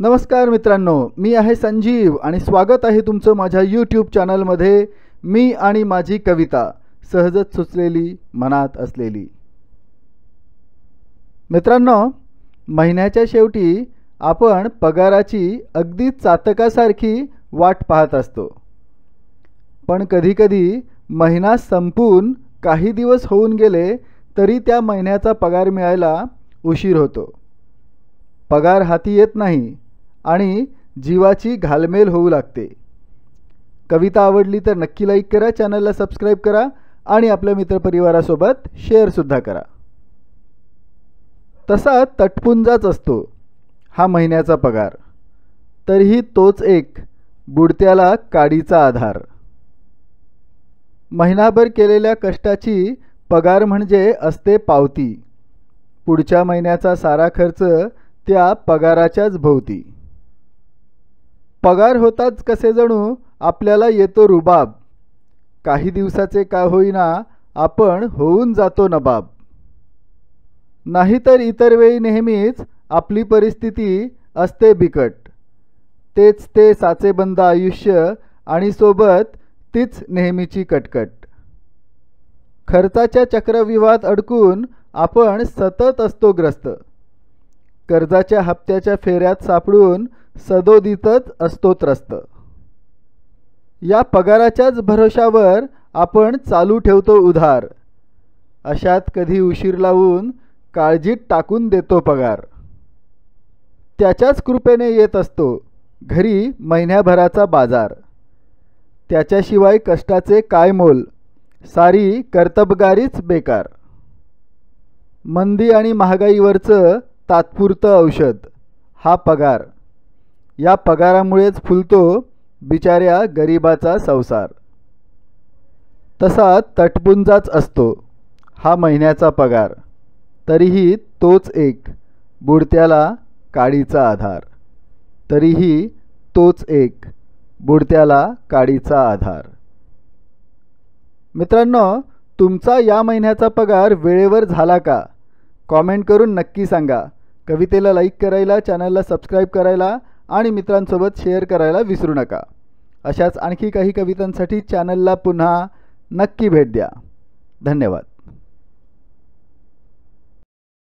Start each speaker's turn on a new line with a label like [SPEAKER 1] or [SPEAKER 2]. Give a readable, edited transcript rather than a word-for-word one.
[SPEAKER 1] नमस्कार मित्रांनो, मी आहे संजीव आणि स्वागत आहे तुमचं माझ्या यूट्यूब चॅनलमध्ये। मी आणि माझी कविता, सहजच सुचलेली मनात असलेली। मित्रांनो, महिन्याच्या शेवटी आपण पगाराची अगदी चातकासारखी वाट पाहत असतो, पण कधीकधी महिना संपून काही दिवस होऊन गेले तरी त्या महिन्याचा पगार मिळायला उशीर होतो। पगार हाती येत नाही आणि जीवाची घालमेल होऊ लागते। कविता आवडली तर नक्की लाईक करा, चॅनलला सबस्क्राइब करा आणि आपल्या मित्रपरिवारासोबत शेअर सुद्धा करा। तसा तटपुंजाच असतो हा महिन्याचा पगार, तरीही तोच एक बुडत्याला काडीचा आधार। महिनाभर केलेल्या कष्टाची पगार म्हणजे असते पावती। पुढच्या महिन्याचा सारा खर्च त्या पगाराच्याच भोवती। पगार होताच कसे जणू आपल्याला येतो रुबाब, काही दिवसाचे का होईना आपण होऊन जातो नबाब। नाहीतर इतर वेळी नेहमीच आपली परिस्थिती असते बिकट, तेच ते साचेबंद आयुष्य आणि सोबत तीच नेहमीची कटकट। खर्चाच्या चक्रव्यूहात अडकून आपण सतत असतो ग्रस्त, कर्जाच्या हप्त्याच्या फेऱ्यात सापडून सदोदितच असतो त्रस्त। या पगाराच्याच भरोशावर आपण चालू ठेवतो उधार, अशात कधी उशीर लावून काळजीत टाकून देतो पगार। त्याच्याच कृपेने येत असतो घरी महिन्याभराचा बाजार, त्याच्याशिवाय कष्टाचे काय मोल, सारी कर्तबगारीच बेकार। मंदी आणि महागाईवरचं तात्पुरतं औषध हा पगार, या पगारामुळेच फुलतो बिचाऱ्या गरिबाचा संसार। तसा तटपुंजाच असतो हा महिन्याचा पगार, तरीही तोच एक बुडत्याला काडीचा आधार। तरीही तोच एक बुडत्याला काडीचा आधार। मित्रांनो, तुमचा या महिन्याचा पगार वेळेवर झाला का? कॉमेंट करून नक्की सांगा। कवितेला लाईक करायला, चॅनलला सबस्क्राइब करायला आणि मित्रांसोबत शेअर करायला विसरू नका। अशाच आणखी काही कवितांसाठी चॅनलला पुन्हा नक्की भेट द्या। धन्यवाद।